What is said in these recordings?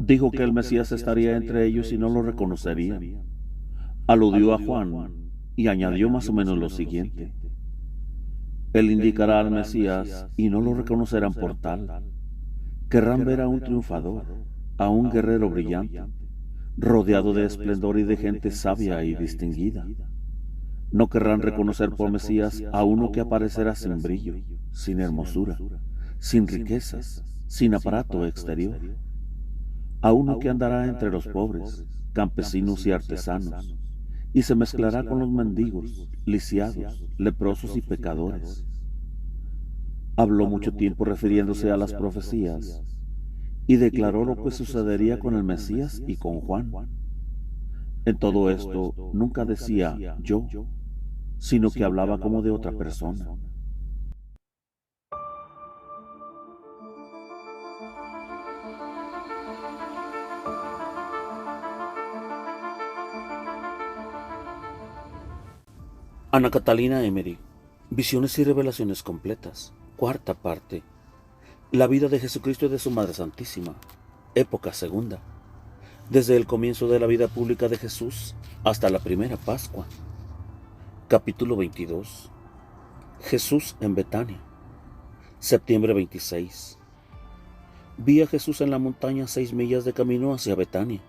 Dijo que el Mesías estaría entre ellos y no lo reconocerían. Aludió a Juan y añadió más o menos lo siguiente: Él indicará al Mesías y no lo reconocerán por tal. Querrán ver a un triunfador, a un guerrero brillante, rodeado de esplendor y de gente sabia y distinguida. No querrán reconocer por Mesías a uno que aparecerá sin brillo, sin hermosura, sin riquezas, sin aparato exterior, a uno que andará entre los pobres, campesinos y artesanos, y se mezclará con los mendigos, lisiados, leprosos y pecadores. Habló mucho tiempo refiriéndose a las profecías y declaró lo que sucedería con el Mesías y con Juan. En todo esto nunca decía yo, sino que hablaba como de otra persona. Ana Catalina Emery, Visiones y Revelaciones Completas, cuarta parte. La vida de Jesucristo y de su Madre Santísima, época segunda. Desde el comienzo de la vida pública de Jesús hasta la primera Pascua. Capítulo 22. Jesús en Betania. Septiembre 26. Vi a Jesús en la montaña 6 millas de camino hacia Betania.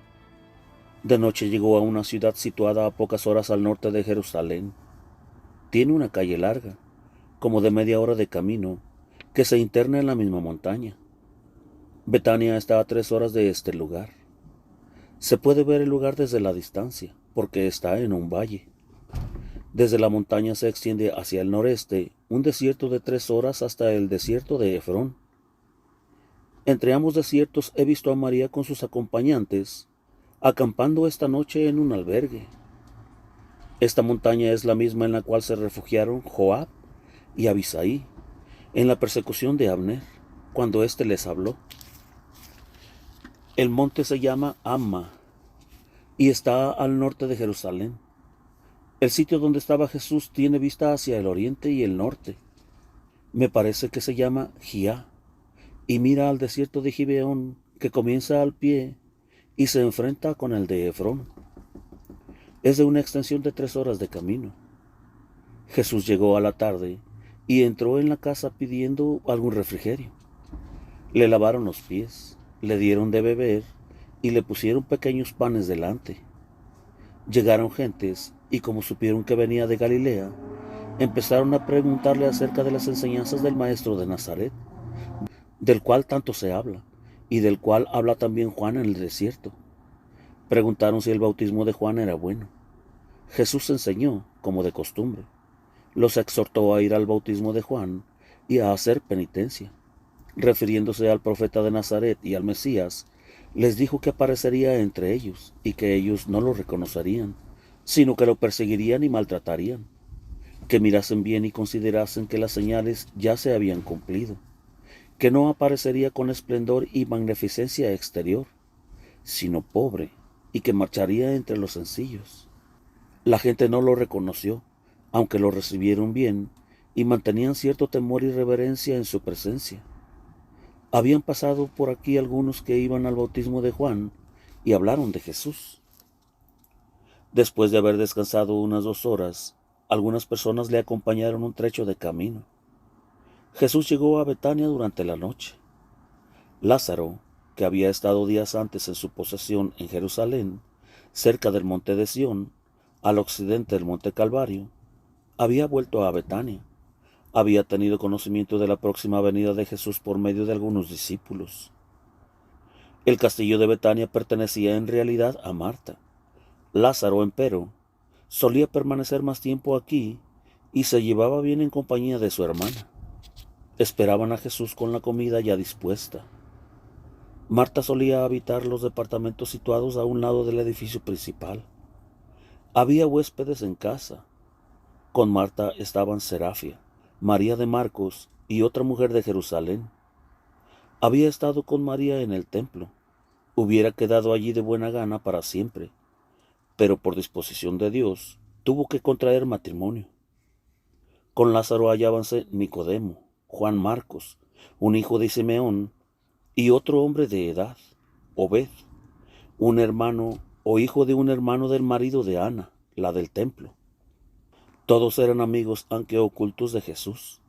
De noche llegó a una ciudad situada a pocas horas al norte de Jerusalén. Tiene una calle larga, como de media hora de camino, que se interna en la misma montaña. Betania está a 3 horas de este lugar. Se puede ver el lugar desde la distancia, porque está en un valle. Desde la montaña se extiende hacia el noreste un desierto de 3 horas hasta el desierto de Efrón. Entre ambos desiertos he visto a María con sus acompañantes, acampando esta noche en un albergue. Esta montaña es la misma en la cual se refugiaron Joab y Abisaí en la persecución de Abner, cuando éste les habló. El monte se llama Amma y está al norte de Jerusalén. El sitio donde estaba Jesús tiene vista hacia el oriente y el norte. Me parece que se llama Giá, y mira al desierto de Gibeón, que comienza al pie y se enfrenta con el de Efrón. Es de una extensión de 3 horas de camino. Jesús llegó a la tarde y entró en la casa pidiendo algún refrigerio. Le lavaron los pies, le dieron de beber y le pusieron pequeños panes delante. Llegaron gentes y, como supieron que venía de Galilea, empezaron a preguntarle acerca de las enseñanzas del maestro de Nazaret, del cual tanto se habla, y del cual habla también Juan en el desierto. Preguntaron si el bautismo de Juan era bueno. Jesús enseñó, como de costumbre. Los exhortó a ir al bautismo de Juan y a hacer penitencia. Refiriéndose al profeta de Nazaret y al Mesías, les dijo que aparecería entre ellos y que ellos no lo reconocerían, sino que lo perseguirían y maltratarían, que mirasen bien y considerasen que las señales ya se habían cumplido, que no aparecería con esplendor y magnificencia exterior, sino pobre, y que marcharía entre los sencillos. La gente no lo reconoció, aunque lo recibieron bien y mantenían cierto temor y reverencia en su presencia. Habían pasado por aquí algunos que iban al bautismo de Juan y hablaron de Jesús. Después de haber descansado unas 2 horas, algunas personas le acompañaron un trecho de camino. Jesús llegó a Betania durante la noche. Lázaro, que había estado días antes en su posesión en Jerusalén, cerca del monte de Sión, al occidente del monte Calvario, había vuelto a Betania. Había tenido conocimiento de la próxima venida de Jesús por medio de algunos discípulos. El castillo de Betania pertenecía en realidad a Marta. Lázaro, empero, solía permanecer más tiempo aquí y se llevaba bien en compañía de su hermana. Esperaban a Jesús con la comida ya dispuesta. Marta solía habitar los departamentos situados a un lado del edificio principal. Había huéspedes en casa. Con Marta estaban Serafia, María de Marcos y otra mujer de Jerusalén. Había estado con María en el templo. Hubiera quedado allí de buena gana para siempre, pero por disposición de Dios tuvo que contraer matrimonio. Con Lázaro hallábanse Nicodemo, Juan Marcos, un hijo de Simeón, y otro hombre de edad. Obed, un hermano o hijo de un hermano del marido de Ana, la del templo. Todos eran amigos aunque ocultos de Jesús,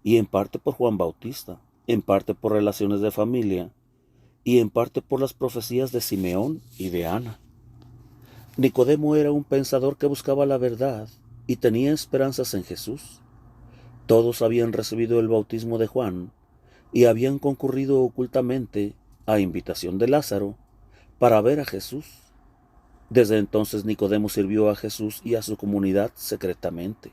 y en parte por Juan Bautista, en parte por relaciones de familia, y en parte por las profecías de Simeón y de Ana. Nicodemo era un pensador que buscaba la verdad y tenía esperanzas en Jesús. Todos habían recibido el bautismo de Juan y habían concurrido ocultamente, a invitación de Lázaro, para ver a Jesús. Desde entonces Nicodemo sirvió a Jesús y a su comunidad secretamente.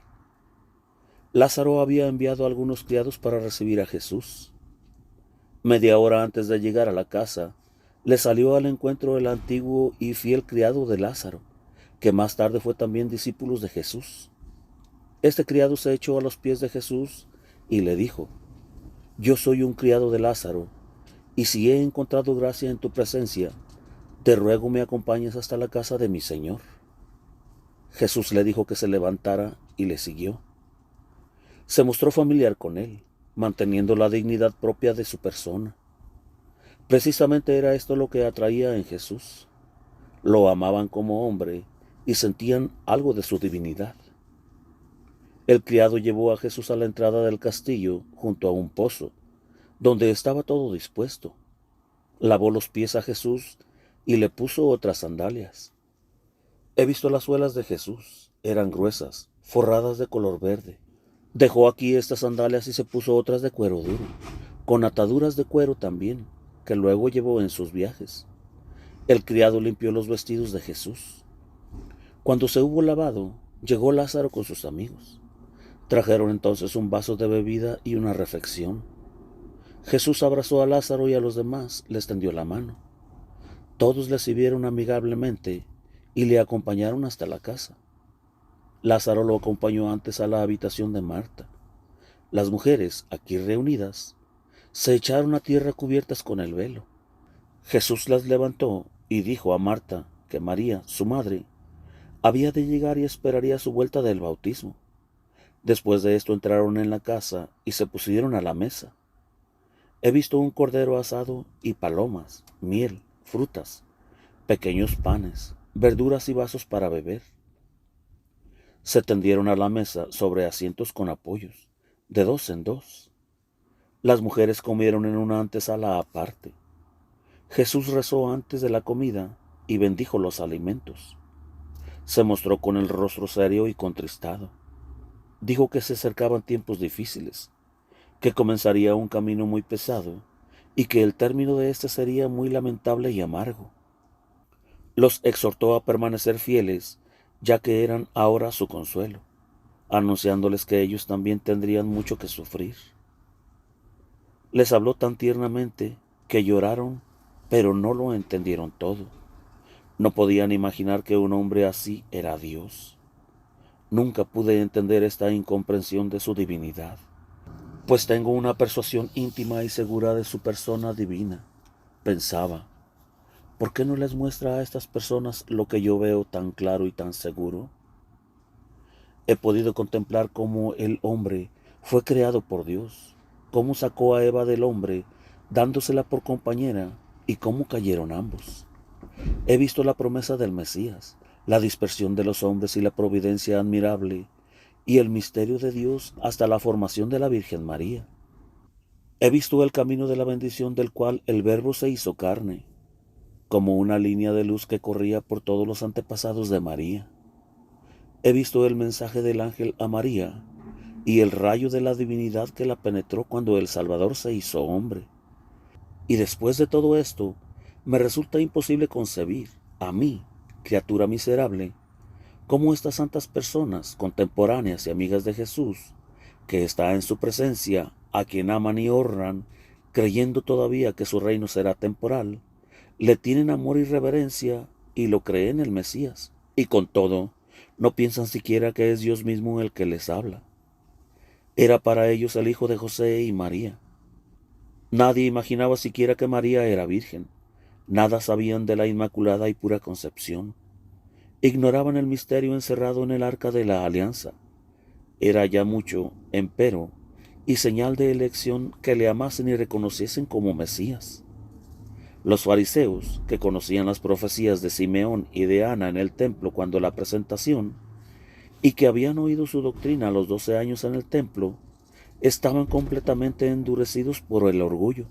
Lázaro había enviado a algunos criados para recibir a Jesús. Media hora antes de llegar a la casa, le salió al encuentro el antiguo y fiel criado de Lázaro, que más tarde fue también discípulo de Jesús. Este criado se echó a los pies de Jesús y le dijo: Yo soy un criado de Lázaro, y si he encontrado gracia en tu presencia, te ruego me acompañes hasta la casa de mi Señor. Jesús le dijo que se levantara y le siguió. Se mostró familiar con él, manteniendo la dignidad propia de su persona. Precisamente era esto lo que atraía en Jesús. Lo amaban como hombre y sentían algo de su divinidad. El criado llevó a Jesús a la entrada del castillo junto a un pozo, donde estaba todo dispuesto. Lavó los pies a Jesús y le puso otras sandalias. He visto las suelas de Jesús, eran gruesas, forradas de color verde. Dejó aquí estas sandalias y se puso otras de cuero duro, con ataduras de cuero también, que luego llevó en sus viajes. El criado limpió los vestidos de Jesús. Cuando se hubo lavado, llegó Lázaro con sus amigos. Trajeron entonces un vaso de bebida y una refección. Jesús abrazó a Lázaro y a los demás les tendió la mano. Todos le sirvieron amigablemente y le acompañaron hasta la casa. Lázaro lo acompañó antes a la habitación de Marta. Las mujeres, aquí reunidas, se echaron a tierra cubiertas con el velo. Jesús las levantó y dijo a Marta que María, su madre, había de llegar y esperaría su vuelta del bautismo. Después de esto entraron en la casa y se pusieron a la mesa. He visto un cordero asado y palomas, miel, frutas, pequeños panes, verduras y vasos para beber. Se tendieron a la mesa sobre asientos con apoyos, de dos en dos. Las mujeres comieron en una antesala aparte. Jesús rezó antes de la comida y bendijo los alimentos. Se mostró con el rostro serio y contristado. Dijo que se acercaban tiempos difíciles, que comenzaría un camino muy pesado y que el término de éste sería muy lamentable y amargo. Los exhortó a permanecer fieles, ya que eran ahora su consuelo, anunciándoles que ellos también tendrían mucho que sufrir. Les habló tan tiernamente que lloraron, pero no lo entendieron todo. No podían imaginar que un hombre así era Dios. Nunca pude entender esta incomprensión de su divinidad, pues tengo una persuasión íntima y segura de su persona divina. Pensaba, ¿por qué no les muestra a estas personas lo que yo veo tan claro y tan seguro? He podido contemplar cómo el hombre fue creado por Dios, cómo sacó a Eva del hombre, dándosela por compañera, y cómo cayeron ambos. He visto la promesa del Mesías, la dispersión de los hombres y la providencia admirable, y el misterio de Dios hasta la formación de la Virgen María. He visto el camino de la bendición del cual el Verbo se hizo carne, como una línea de luz que corría por todos los antepasados de María. He visto el mensaje del ángel a María y el rayo de la divinidad que la penetró cuando el Salvador se hizo hombre. Y después de todo esto, me resulta imposible concebir, a mí, criatura miserable, cómo estas santas personas, contemporáneas y amigas de Jesús, que está en su presencia, a quien aman y honran, creyendo todavía que su reino será temporal, le tienen amor y reverencia y lo creen el Mesías, y con todo, no piensan siquiera que es Dios mismo el que les habla. Era para ellos el hijo de José y María. Nadie imaginaba siquiera que María era virgen. Nada sabían de la inmaculada y pura concepción. Ignoraban el misterio encerrado en el arca de la alianza. Era ya mucho, empero, y señal de elección que le amasen y reconociesen como Mesías. Los fariseos, que conocían las profecías de Simeón y de Ana en el templo cuando la presentación, y que habían oído su doctrina a los 12 años en el templo, estaban completamente endurecidos por el orgullo.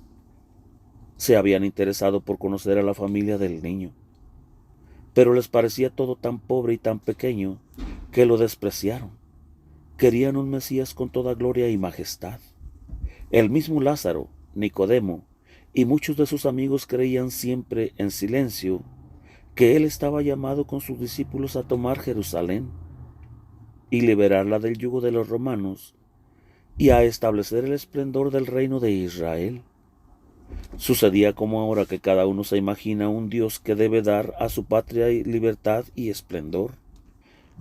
Se habían interesado por conocer a la familia del niño, pero les parecía todo tan pobre y tan pequeño que lo despreciaron. Querían un Mesías con toda gloria y majestad. El mismo Lázaro, Nicodemo y muchos de sus amigos creían siempre en silencio que él estaba llamado con sus discípulos a tomar Jerusalén y liberarla del yugo de los romanos y a establecer el esplendor del reino de Israel. Sucedía como ahora que cada uno se imagina un Dios que debe dar a su patria libertad y esplendor.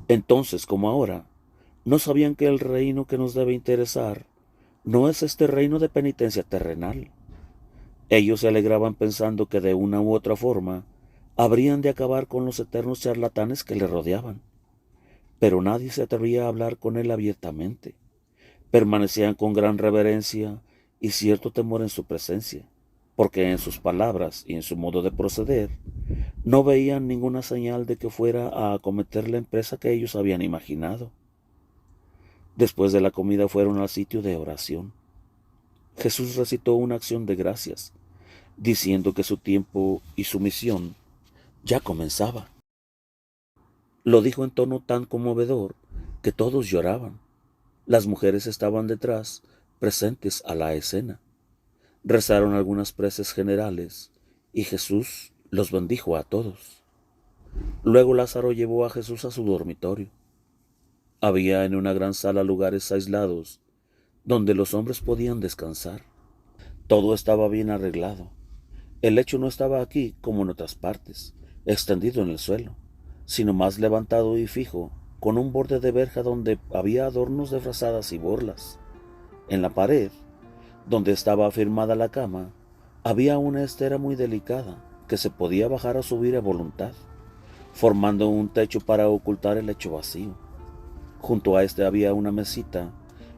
Entonces, como ahora, no sabían que el reino que nos debe interesar no es este reino de penitencia terrenal. Ellos se alegraban pensando que de una u otra forma habrían de acabar con los eternos charlatanes que le rodeaban. Pero nadie se atrevía a hablar con él abiertamente. Permanecían con gran reverencia y cierto temor en su presencia, porque en sus palabras y en su modo de proceder no veían ninguna señal de que fuera a acometer la empresa que ellos habían imaginado. Después de la comida fueron al sitio de oración. Jesús recitó una acción de gracias, diciendo que su tiempo y su misión ya comenzaba. Lo dijo en tono tan conmovedor que todos lloraban. Las mujeres estaban detrás, presentes a la escena. Rezaron algunas preces generales y Jesús los bendijo a todos. Luego Lázaro llevó a Jesús a su dormitorio. Había en una gran sala lugares aislados donde los hombres podían descansar. Todo estaba bien arreglado. El lecho no estaba aquí como en otras partes, extendido en el suelo, sino más levantado y fijo, con un borde de verja donde había adornos de frazadas y borlas. En la pared, donde estaba afirmada la cama, había una estera muy delicada que se podía bajar o subir a voluntad, formando un techo para ocultar el lecho vacío. Junto a este había una mesita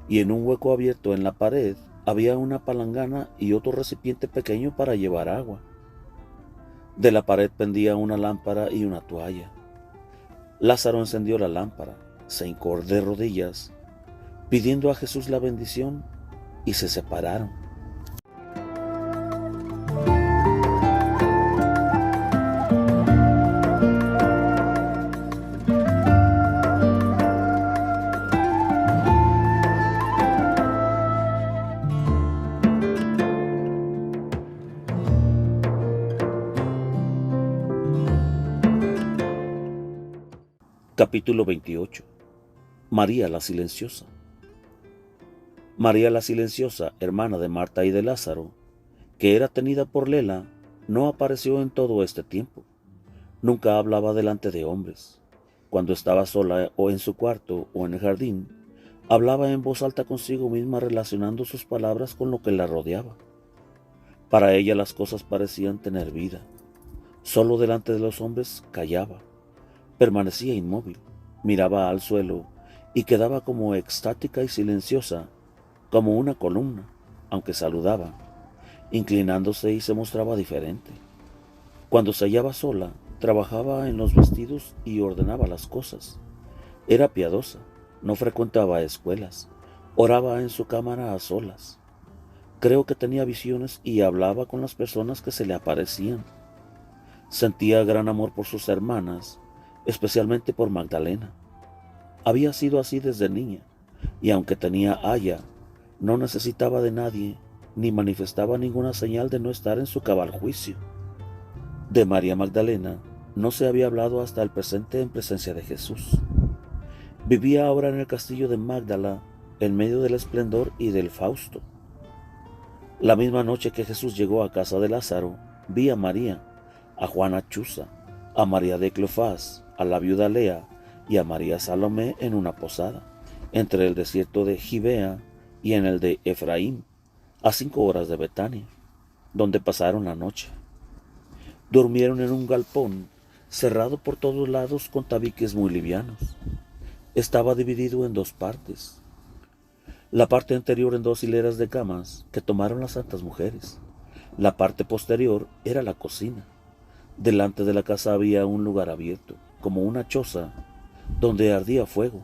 y en un hueco abierto en la pared había una palangana y otro recipiente pequeño para llevar agua. De la pared pendía una lámpara y una toalla. Lázaro encendió la lámpara, se hincó de rodillas, pidiendo a Jesús la bendición, y se separaron. Capítulo 28. María la Silenciosa. María la Silenciosa, hermana de Marta y de Lázaro, que era tenida por lela, no apareció en todo este tiempo. Nunca hablaba delante de hombres. Cuando estaba sola o en su cuarto o en el jardín, hablaba en voz alta consigo misma relacionando sus palabras con lo que la rodeaba. Para ella las cosas parecían tener vida. Solo delante de los hombres callaba. Permanecía inmóvil, miraba al suelo y quedaba como extática y silenciosa, como una columna, aunque saludaba, inclinándose y se mostraba diferente. Cuando se hallaba sola, trabajaba en los vestidos y ordenaba las cosas. Era piadosa, no frecuentaba escuelas, oraba en su cámara a solas. Creo que tenía visiones y hablaba con las personas que se le aparecían. Sentía gran amor por sus hermanas, especialmente por Magdalena. Había sido así desde niña, y aunque tenía haya, no necesitaba de nadie, ni manifestaba ninguna señal de no estar en su cabal juicio. De María Magdalena no se había hablado hasta el presente en presencia de Jesús. Vivía ahora en el castillo de Magdala, en medio del esplendor y del fausto. La misma noche que Jesús llegó a casa de Lázaro, vi a María, a Juana Chuza, a María de Cleofás, a la viuda Lea y a María Salomé en una posada, entre el desierto de Gibea y en el de Efraín, a 5 horas de Betania, donde pasaron la noche. Durmieron en un galpón, cerrado por todos lados con tabiques muy livianos. Estaba dividido en 2 partes. La parte anterior en 2 hileras de camas que tomaron las santas mujeres. La parte posterior era la cocina. Delante de la casa había un lugar abierto, como una choza, donde ardía fuego.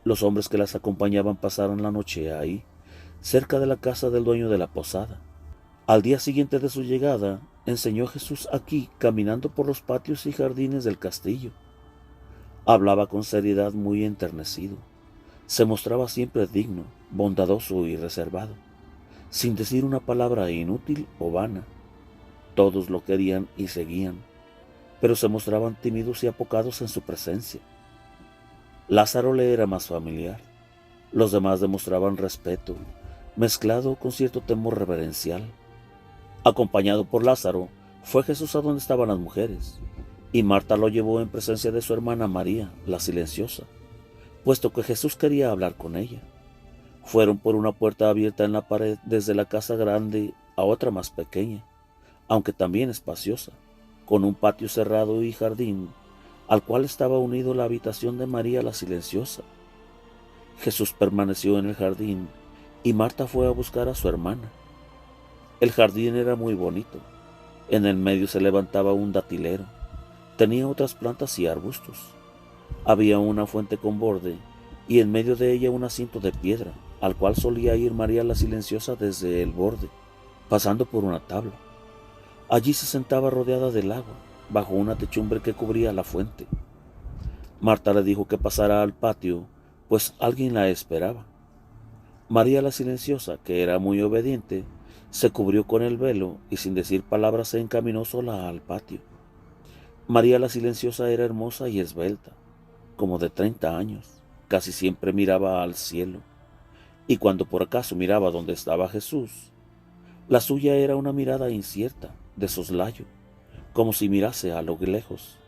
Los hombres que las acompañaban pasaron la noche ahí, cerca de la casa del dueño de la posada. Al día siguiente de su llegada, enseñó Jesús aquí, caminando por los patios y jardines del castillo. Hablaba con seriedad, muy enternecido. Se mostraba siempre digno, bondadoso y reservado, sin decir una palabra inútil o vana. Todos lo querían y seguían, pero se mostraban tímidos y apocados en su presencia. Lázaro le era más familiar. Los demás demostraban respeto, mezclado con cierto temor reverencial. Acompañado por Lázaro, fue Jesús a donde estaban las mujeres, y Marta lo llevó en presencia de su hermana María, la silenciosa, puesto que Jesús quería hablar con ella. Fueron por una puerta abierta en la pared desde la casa grande a otra más pequeña, aunque también espaciosa, con un patio cerrado y jardín, al cual estaba unido la habitación de María la silenciosa. Jesús permaneció en el jardín y Marta fue a buscar a su hermana. El jardín era muy bonito. En el medio se levantaba un datilero. Tenía otras plantas y arbustos. Había una fuente con borde y en medio de ella un asiento de piedra, al cual solía ir María la silenciosa desde el borde, pasando por una tabla. Allí se sentaba rodeada del agua, bajo una techumbre que cubría la fuente. Marta le dijo que pasara al patio, pues alguien la esperaba. María la silenciosa, que era muy obediente, se cubrió con el velo y sin decir palabras se encaminó sola al patio. María la silenciosa era hermosa y esbelta, como de 30 años. Casi siempre miraba al cielo, y cuando por acaso miraba donde estaba Jesús, la suya era una mirada incierta, de soslayo, como si mirase a lo lejos.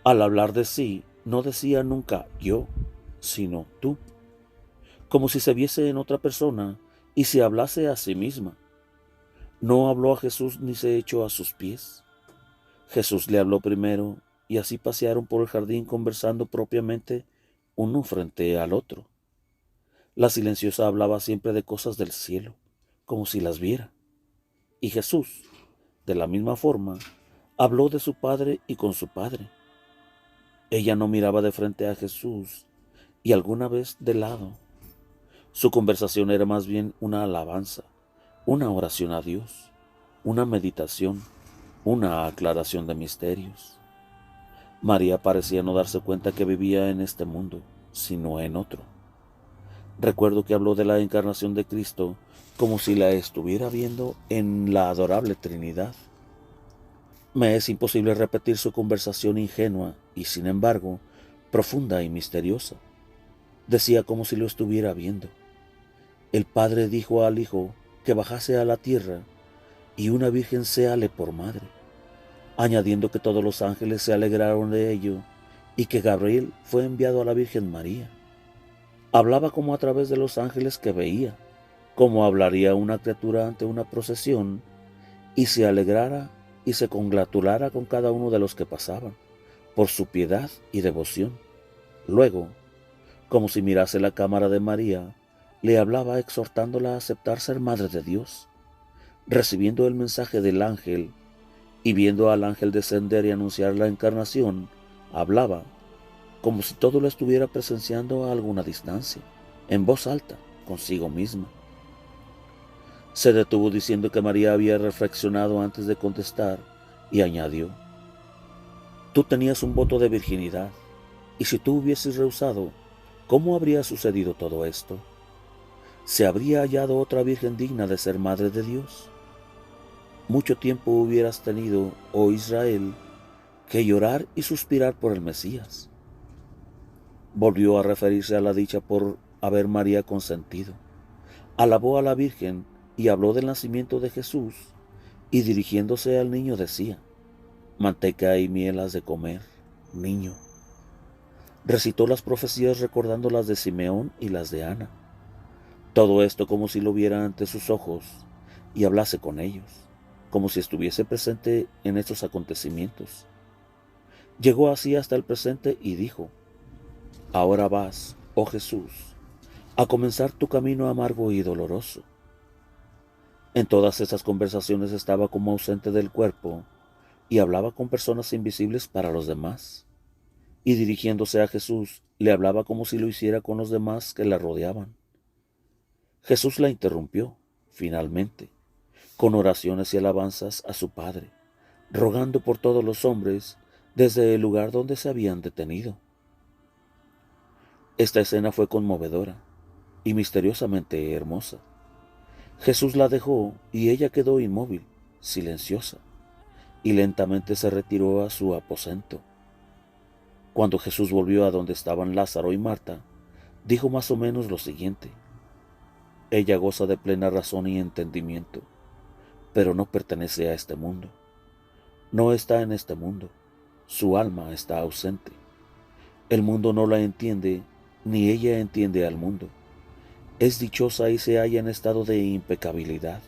Al hablar de sí, no decía nunca yo, sino tú, como si se viese en otra persona y se hablase a sí misma. No habló a Jesús ni se echó a sus pies. Jesús le habló primero y así pasearon por el jardín conversando propiamente uno frente al otro. La silenciosa hablaba siempre de cosas del cielo, como si las viera. Y Jesús, de la misma forma, habló de su padre y con su padre. Ella no miraba de frente a Jesús y alguna vez de lado. Su conversación era más bien una alabanza, una oración a Dios, una meditación, una aclaración de misterios. María parecía no darse cuenta que vivía en este mundo, sino en otro. Recuerdo que habló de la encarnación de Cristo como si la estuviera viendo en la adorable Trinidad. Me es imposible repetir su conversación ingenua y, sin embargo, profunda y misteriosa. Decía como si lo estuviera viendo. El Padre dijo al Hijo que bajase a la tierra y una virgen séale por madre, añadiendo que todos los ángeles se alegraron de ello y que Gabriel fue enviado a la Virgen María. Hablaba como a través de los ángeles que veía, como hablaría una criatura ante una procesión, y se alegrara y se congratulara con cada uno de los que pasaban, por su piedad y devoción. Luego, como si mirase la cámara de María, le hablaba exhortándola a aceptar ser madre de Dios. Recibiendo el mensaje del ángel y viendo al ángel descender y anunciar la encarnación, hablaba como si todo lo estuviera presenciando a alguna distancia, en voz alta, consigo misma. Se detuvo diciendo que María había reflexionado antes de contestar y añadió: tú tenías un voto de virginidad, y si tú hubieses rehusado, ¿cómo habría sucedido todo esto? ¿Se habría hallado otra virgen digna de ser madre de Dios? Mucho tiempo hubieras tenido, oh Israel, que llorar y suspirar por el Mesías. Volvió a referirse a la dicha por haber María consentido. Alabó a la Virgen y habló del nacimiento de Jesús, y dirigiéndose al niño decía: manteca y miel has de comer, niño. Recitó las profecías recordando las de Simeón y las de Ana. Todo esto como si lo viera ante sus ojos y hablase con ellos, como si estuviese presente en estos acontecimientos. Llegó así hasta el presente y dijo: ahora vas, oh Jesús, a comenzar tu camino amargo y doloroso. En todas estas conversaciones estaba como ausente del cuerpo y hablaba con personas invisibles para los demás. Y dirigiéndose a Jesús, le hablaba como si lo hiciera con los demás que la rodeaban. Jesús la interrumpió, finalmente, con oraciones y alabanzas a su Padre, rogando por todos los hombres desde el lugar donde se habían detenido. Esta escena fue conmovedora y misteriosamente hermosa. Jesús la dejó y ella quedó inmóvil, silenciosa, y lentamente se retiró a su aposento. Cuando Jesús volvió a donde estaban Lázaro y Marta, dijo más o menos lo siguiente: ella goza de plena razón y entendimiento, pero no pertenece a este mundo. No está en este mundo. Su alma está ausente. El mundo no la entiende, ni ella entiende al mundo. Es dichosa y se halla en estado de impecabilidad.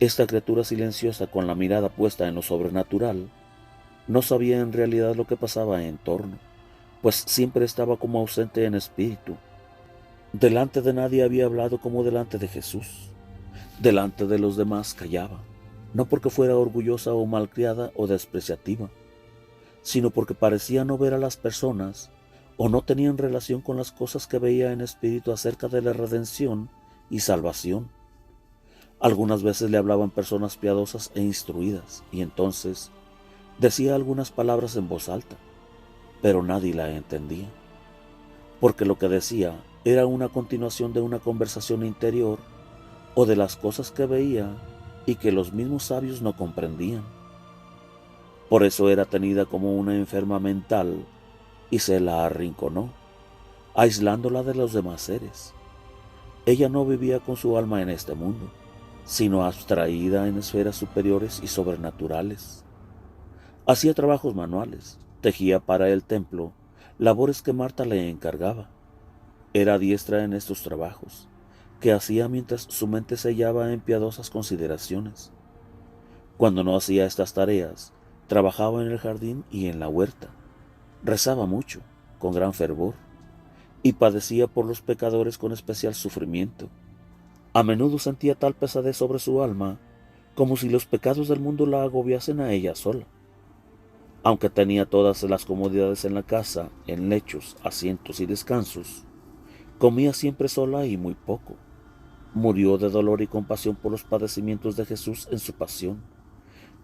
Esta criatura silenciosa, con la mirada puesta en lo sobrenatural, no sabía en realidad lo que pasaba en torno, pues siempre estaba como ausente en espíritu. Delante de nadie había hablado como delante de Jesús. Delante de los demás callaba, no porque fuera orgullosa o malcriada o despreciativa, sino porque parecía no ver a las personas o no tenían relación con las cosas que veía en espíritu acerca de la redención y salvación. Algunas veces le hablaban personas piadosas e instruidas, y entonces decía algunas palabras en voz alta, pero nadie la entendía, porque lo que decía era una continuación de una conversación interior o de las cosas que veía y que los mismos sabios no comprendían. Por eso era tenida como una enferma mental y se la arrinconó, aislándola de los demás seres. Ella no vivía con su alma en este mundo, sino abstraída en esferas superiores y sobrenaturales. Hacía trabajos manuales, tejía para el templo, labores que Marta le encargaba. Era diestra en estos trabajos, que hacía mientras su mente se hallaba en piadosas consideraciones. Cuando no hacía estas tareas, trabajaba en el jardín y en la huerta. Rezaba mucho, con gran fervor, y padecía por los pecadores con especial sufrimiento. A menudo sentía tal pesadez sobre su alma, como si los pecados del mundo la agobiasen a ella sola. Aunque tenía todas las comodidades en la casa, en lechos, asientos y descansos, comía siempre sola y muy poco. Murió de dolor y compasión por los padecimientos de Jesús en su pasión,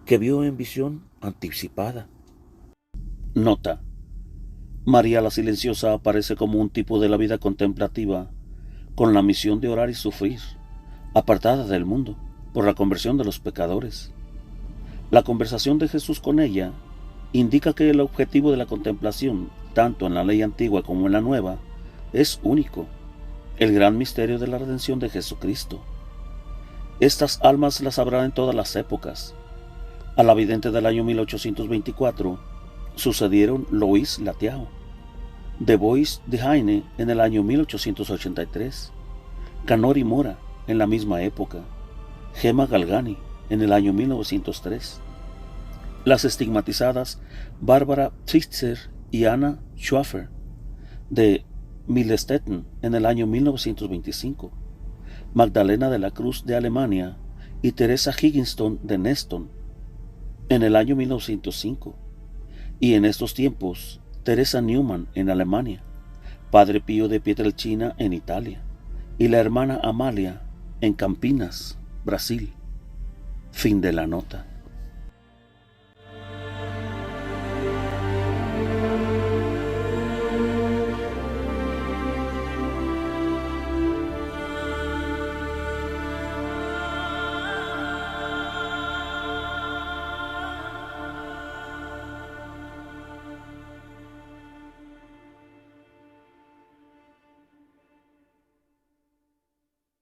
que vio en visión anticipada. Nota: María la Silenciosa aparece como un tipo de la vida contemplativa, con la misión de orar y sufrir, apartada del mundo, por la conversión de los pecadores. La conversación de Jesús con ella indica que el objetivo de la contemplación, tanto en la ley antigua como en la nueva, es único: el gran misterio de la redención de Jesucristo. Estas almas las habrá en todas las épocas. A la vidente del año 1824 sucedieron Lois Latiao, de Bois de Heine en el año 1883, Canori Mora en la misma época, Gemma Galgani en el año 1903, las estigmatizadas Bárbara Pfister y Anna Schwafer de Millestetten en el año 1925, Magdalena de la Cruz de Alemania y Teresa Higginson de Neston en el año 1905, y en estos tiempos Teresa Neumann en Alemania, Padre Pío de Pietrelcina en Italia y la hermana Amalia en Campinas, Brasil. Fin de la nota.